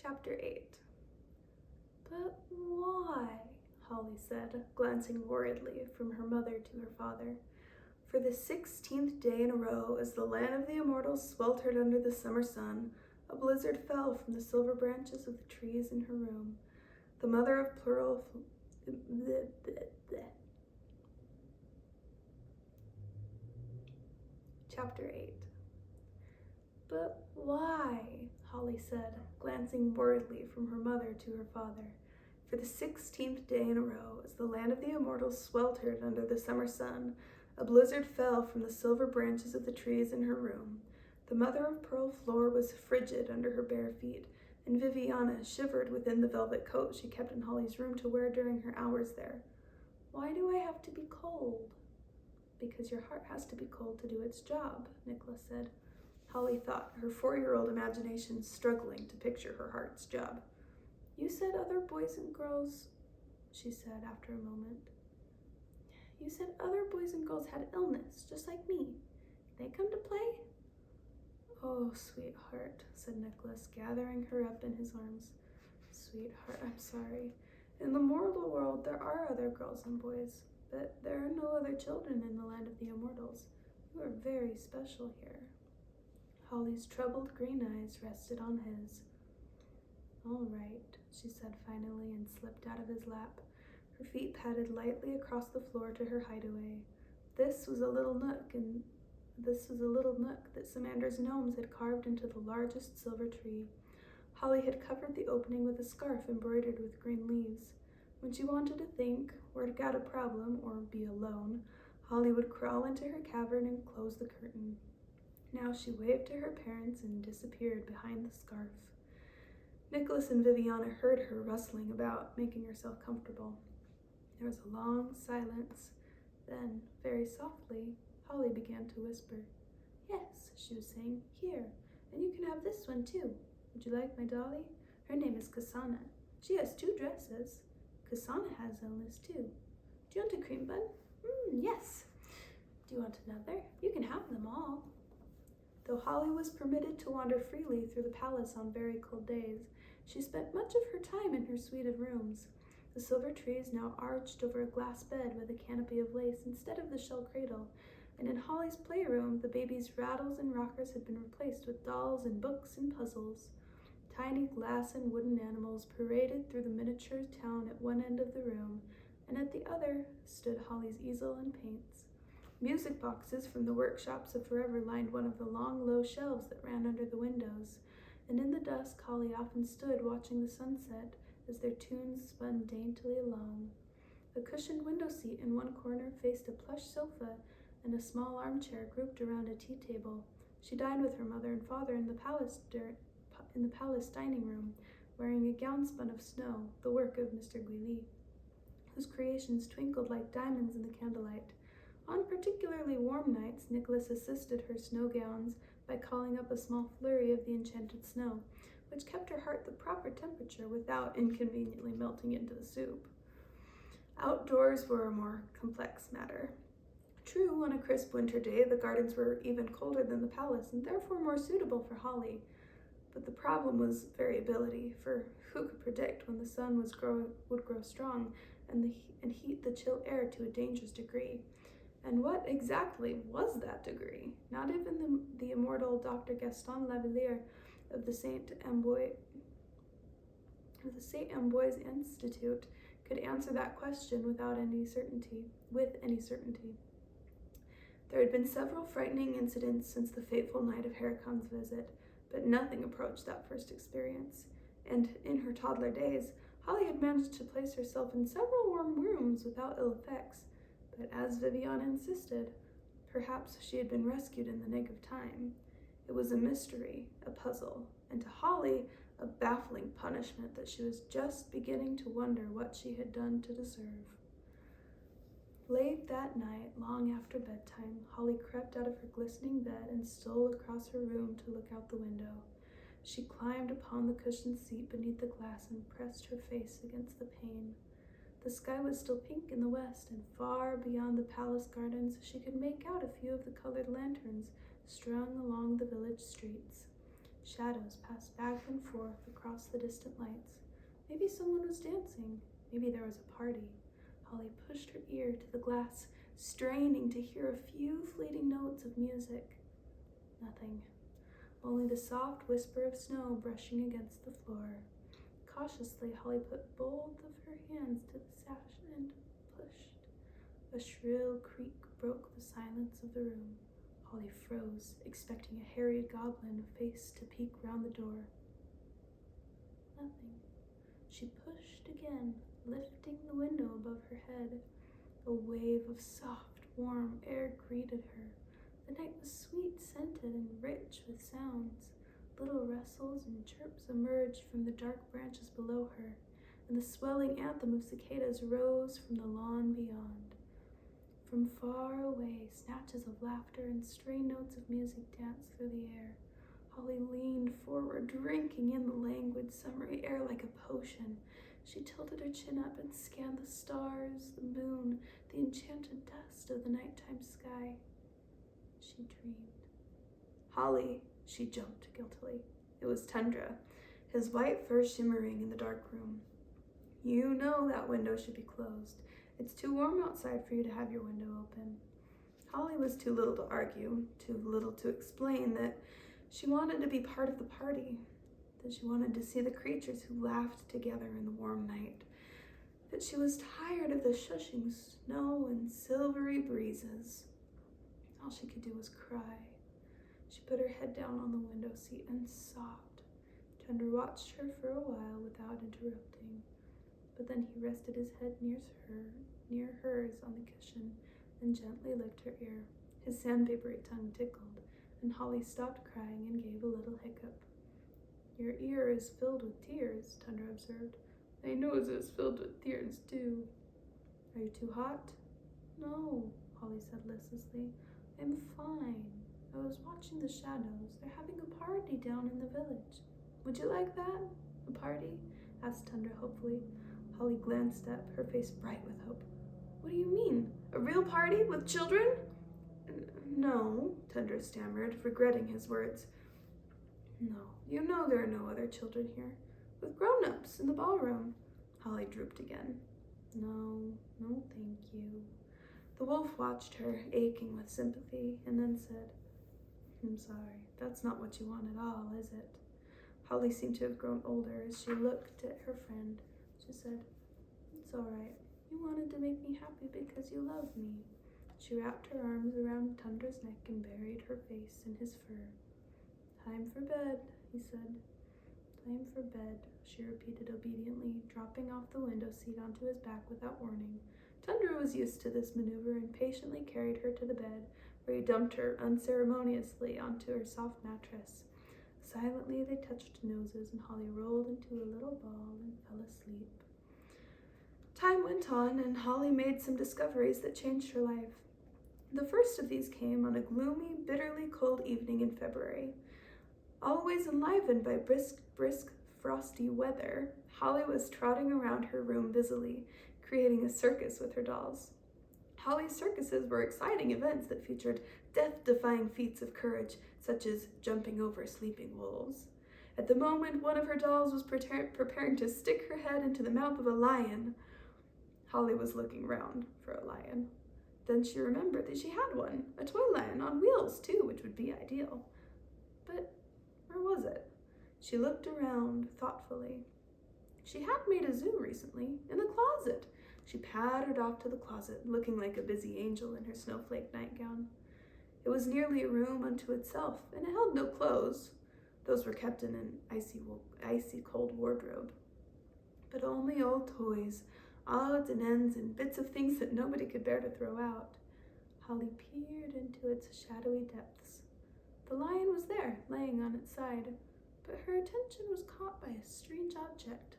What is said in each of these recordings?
Chapter 8. But why? Holly said, glancing worriedly from her mother to her father. For the 16th day in a row, as the land of the immortals sweltered under the summer sun, a blizzard fell from the silver branches of the trees in her room. The mother of plural Chapter 8. But why? Holly said, glancing worriedly from her mother to her father. For the 16th day in a row, as the land of the immortals sweltered under the summer sun, a blizzard fell from the silver branches of the trees in her room. The mother-of-pearl floor was frigid under her bare feet, and Viviana shivered within the velvet coat she kept in Holly's room to wear during her hours there. Why do I have to be cold? Because your heart has to be cold to do its job, Nicholas said. Holly thought, her 4-year-old imagination struggling to picture her heart's job. You said other boys and girls, she said after a moment. You said other boys and girls had illness, just like me. They come to play? Oh, sweetheart, said Nicholas, gathering her up in his arms. Sweetheart, I'm sorry. In the mortal world, there are other girls and boys, but there are no other children in the land of the immortals. You are very special here. Holly's troubled green eyes rested on his. All right, she said finally, and slipped out of his lap. Her feet padded lightly across the floor to her hideaway. This was a little nook that Samander's gnomes had carved into the largest silver tree. Holly had covered the opening with a scarf embroidered with green leaves. When she wanted to think, work out a problem, or be alone, Holly would crawl into her cavern and close the curtain. Now she waved to her parents and disappeared behind the scarf. Nicholas and Viviana heard her rustling about, making herself comfortable. There was a long silence. Then, very softly, Holly began to whisper. Yes, she was saying, here, and you can have this one too. Would you like my dolly? Her name is Kasana. She has 2 dresses. Kasana has illness too. Do you want a cream bun? Yes. Do you want another? You can have them all. Though Holly was permitted to wander freely through the palace on very cold days, she spent much of her time in her suite of rooms. The silver trees now arched over a glass bed with a canopy of lace instead of the shell cradle, and in Holly's playroom the baby's rattles and rockers had been replaced with dolls and books and puzzles. Tiny glass and wooden animals paraded through the miniature town at one end of the room, and at the other stood Holly's easel and paints. Music boxes from the workshops of Forever lined one of the long, low shelves that ran under the windows, and in the dusk Holly often stood watching the sunset as their tunes spun daintily along. A cushioned window seat in one corner faced a plush sofa and a small armchair grouped around a tea table. She dined with her mother and father in the palace dining room, wearing a gown spun of snow, the work of Mr. Guilly, whose creations twinkled like diamonds in the candlelight. On particularly warm nights, Nicholas assisted her snow gowns by calling up a small flurry of the enchanted snow, which kept her heart the proper temperature without inconveniently melting into the soup. Outdoors were a more complex matter. True, on a crisp winter day, the gardens were even colder than the palace, and therefore more suitable for Holly. But the problem was variability, for who could predict when the sun would grow strong and heat the chill air to a dangerous degree? And what exactly was that degree? Not even the immortal Dr. Gaston Lavalier of the St. Amboise Institute could answer that question with any certainty. There had been several frightening incidents since the fateful night of Heracon's visit, but nothing approached that first experience. And in her toddler days, Holly had managed to place herself in several warm rooms without ill effects. But as Viviana insisted, perhaps she had been rescued in the nick of time. It was a mystery, a puzzle, and to Holly, a baffling punishment that she was just beginning to wonder what she had done to deserve. Late that night, long after bedtime, Holly crept out of her glistening bed and stole across her room to look out the window. She climbed upon the cushioned seat beneath the glass and pressed her face against the pane. The sky was still pink in the west, and far beyond the palace gardens she could make out a few of the colored lanterns strung along the village streets. Shadows passed back and forth across the distant lights. Maybe someone was dancing. Maybe there was a party. Holly pushed her ear to the glass, straining to hear a few fleeting notes of music. Nothing. Only the soft whisper of snow brushing against the floor. Cautiously, Holly put both of her hands to the sash and pushed. A shrill creak broke the silence of the room. Holly froze, expecting a hairy goblin face to peek round the door. Nothing. She pushed again, lifting the window above her head. A wave of soft, warm air greeted her. The night was sweet-scented and rich with sounds. Little rustles and chirps emerged from the dark branches below her, and the swelling anthem of cicadas rose from the lawn beyond. From far away, snatches of laughter and stray notes of music danced through the air. Holly leaned forward, drinking in the languid, summery air like a potion. She tilted her chin up and scanned the stars, the moon, the enchanted dust of the nighttime sky. She dreamed. Holly, she jumped guiltily. It was Tundra, his white fur shimmering in the dark room. You know that window should be closed. It's too warm outside for you to have your window open. Holly was too little to argue, too little to explain that she wanted to be part of the party, that she wanted to see the creatures who laughed together in the warm night, that she was tired of the shushing snow and silvery breezes. All she could do was cry. She put her head down on the window seat and sobbed. Tundra watched her for a while without interrupting, but then he rested his head near hers on the cushion and gently licked her ear. His sandpapery tongue tickled, and Holly stopped crying and gave a little hiccup. Your ear is filled with tears, Tundra observed. My nose is filled with tears, too. Are you too hot? No, Holly said listlessly. I'm fine. I was watching the shadows. They're having a party down in the village. Would you like that? A party? Asked Tundra hopefully. Holly glanced up, her face bright with hope. What do you mean? A real party with children? No, Tundra stammered, regretting his words. No, you know there are no other children here. With grown-ups in the ballroom. Holly drooped again. No, thank you. The wolf watched her, aching with sympathy, and then said, I'm sorry, that's not what you want at all, is it? Holly seemed to have grown older as she looked at her friend. She said, It's all right. You wanted to make me happy because you love me. She wrapped her arms around Tundra's neck and buried her face in his fur. Time for bed, he said. Time for bed, she repeated obediently, dropping off the window seat onto his back without warning. Tundra was used to this maneuver and patiently carried her to the bed, where he dumped her unceremoniously onto her soft mattress. Silently they touched noses, and Holly rolled into a little ball and fell asleep. Time went on, and Holly made some discoveries that changed her life. The first of these came on a gloomy, bitterly cold evening in February. Always enlivened by brisk, frosty weather, Holly was trotting around her room busily, creating a circus with her dolls. Holly's circuses were exciting events that featured death-defying feats of courage, such as jumping over sleeping wolves. At the moment, one of her dolls was preparing to stick her head into the mouth of a lion. Holly was looking round for a lion. Then she remembered that she had one, a toy lion on wheels, too, which would be ideal. But where was it? She looked around thoughtfully. She had made a zoo recently, in the closet. She pattered off to the closet, looking like a busy angel in her snowflake nightgown. It was nearly a room unto itself, and it held no clothes. Those were kept in an icy cold wardrobe. But only old toys, odds and ends, and bits of things that nobody could bear to throw out. Holly peered into its shadowy depths. The lion was there, laying on its side, but her attention was caught by a strange object.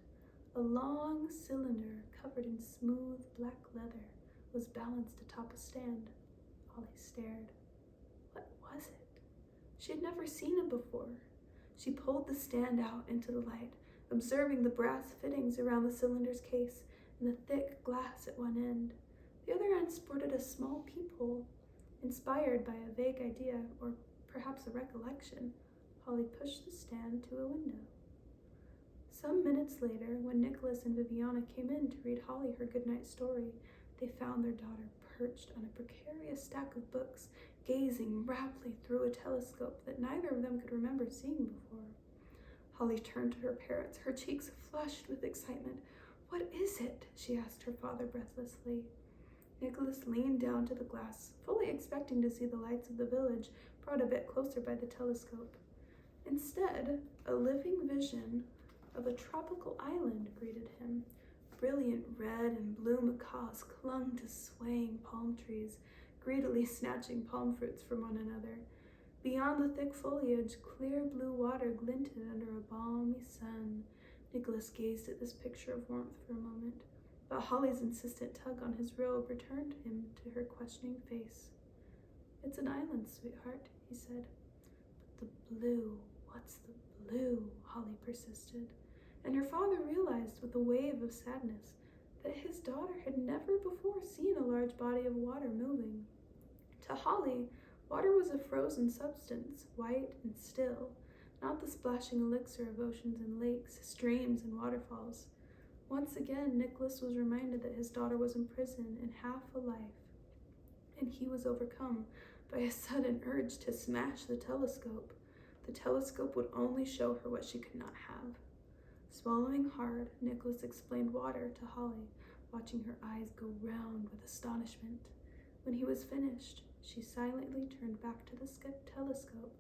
A long cylinder covered in smooth black leather was balanced atop a stand. Holly stared. What was it? She had never seen it before. She pulled the stand out into the light, observing the brass fittings around the cylinder's case and the thick glass at one end. The other end sported a small peephole, inspired by a vague idea, or perhaps a recollection. Holly pushed the stand to a window. Some minutes later, when Nicholas and Viviana came in to read Holly her goodnight story, they found their daughter perched on a precarious stack of books, gazing raptly through a telescope that neither of them could remember seeing before. Holly turned to her parents, her cheeks flushed with excitement. "What is it?" she asked her father breathlessly. Nicholas leaned down to the glass, fully expecting to see the lights of the village brought a bit closer by the telescope. Instead, a living vision of a tropical island greeted him. Brilliant red and blue macaws clung to swaying palm trees, greedily snatching palm fruits from one another. Beyond the thick foliage, clear blue water glinted under a balmy sun. Nicholas gazed at this picture of warmth for a moment, but Holly's insistent tug on his robe returned him to her questioning face. "It's an island, sweetheart," he said. "But the blue, what's the blue?" Holly persisted, and her father realized with a wave of sadness that his daughter had never before seen a large body of water moving. To Holly, water was a frozen substance, white and still, not the splashing elixir of oceans and lakes, streams and waterfalls. Once again, Nicholas was reminded that his daughter was imprisoned in half a life, and he was overcome by a sudden urge to smash the telescope. The telescope would only show her what she could not have. Swallowing hard, Nicholas explained water to Holly, watching her eyes go round with astonishment. When he was finished, she silently turned back to the telescope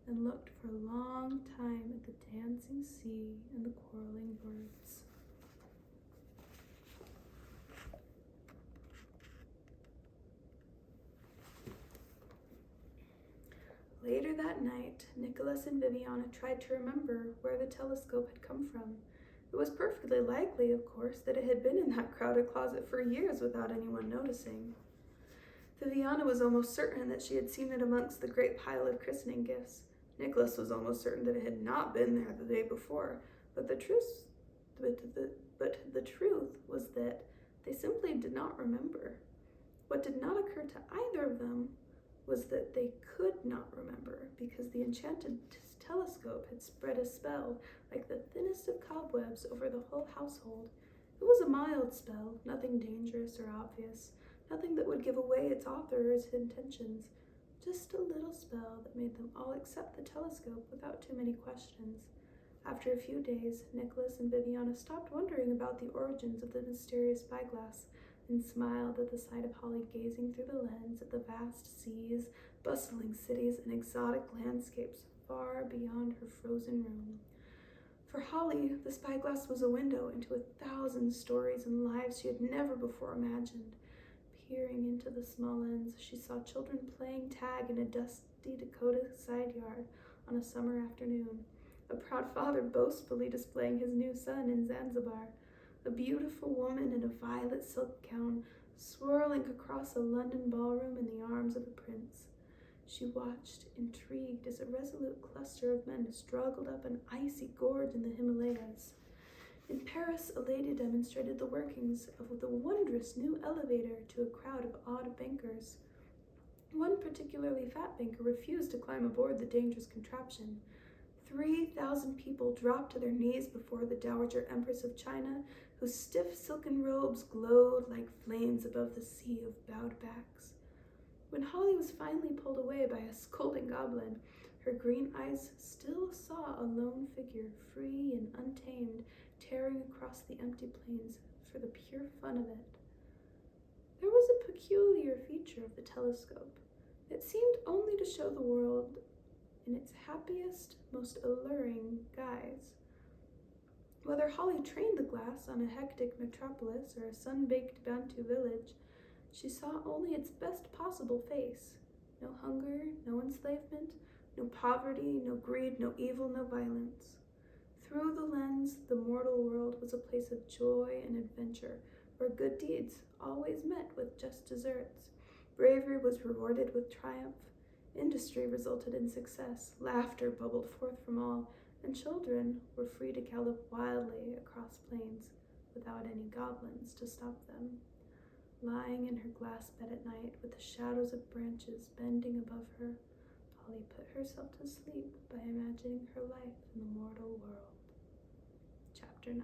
and looked for a long time at the dancing sea and the quarreling birds. Later that night, Nicholas and Viviana tried to remember where the telescope had come from. It was perfectly likely, of course, that it had been in that crowded closet for years without anyone noticing. Viviana was almost certain that she had seen it amongst the great pile of christening gifts. Nicholas was almost certain that it had not been there the day before, but the truth was that they simply did not remember. What did not occur to either of them was that they could not remember, because the enchanted telescope had spread a spell like the thinnest of cobwebs over the whole household. It was a mild spell, nothing dangerous or obvious, nothing that would give away its author or its intentions, just a little spell that made them all accept the telescope without too many questions. After a few days, Nicholas and Viviana stopped wondering about the origins of the mysterious spyglass and smiled at the sight of Holly gazing through the lens at the vast seas, bustling cities, and exotic landscapes far beyond her frozen room. For Holly, the spyglass was a window into 1,000 stories and lives she had never before imagined. Peering into the small lens, she saw children playing tag in a dusty Dakota side yard on a summer afternoon, a proud father boastfully displaying his new son in Zanzibar, a beautiful woman in a violet silk gown swirling across a London ballroom in the arms of a prince. She watched, intrigued, as a resolute cluster of men struggled up an icy gorge in the Himalayas. In Paris, a lady demonstrated the workings of the wondrous new elevator to a crowd of awed bankers. One particularly fat banker refused to climb aboard the dangerous contraption. 3,000 people dropped to their knees before the Dowager Empress of China, whose stiff silken robes glowed like flames above the sea of bowed backs. When Holly was finally pulled away by a scolding goblin, her green eyes still saw a lone figure, free and untamed, tearing across the empty plains for the pure fun of it. There was a peculiar feature of the telescope. It seemed only to show the world in its happiest, most alluring guise. Whether Holly trained the glass on a hectic metropolis or a sun-baked Bantu village, she saw only its best possible face. No hunger, no enslavement, no poverty, no greed, no evil, no violence. Through the lens, the mortal world was a place of joy and adventure, where good deeds always met with just deserts. Bravery was rewarded with triumph. Industry resulted in success. Laughter bubbled forth from all, and children were free to gallop wildly across plains without any goblins to stop them. Lying in her glass bed at night with the shadows of branches bending above her, Holly put herself to sleep by imagining her life in the mortal world. Chapter 9.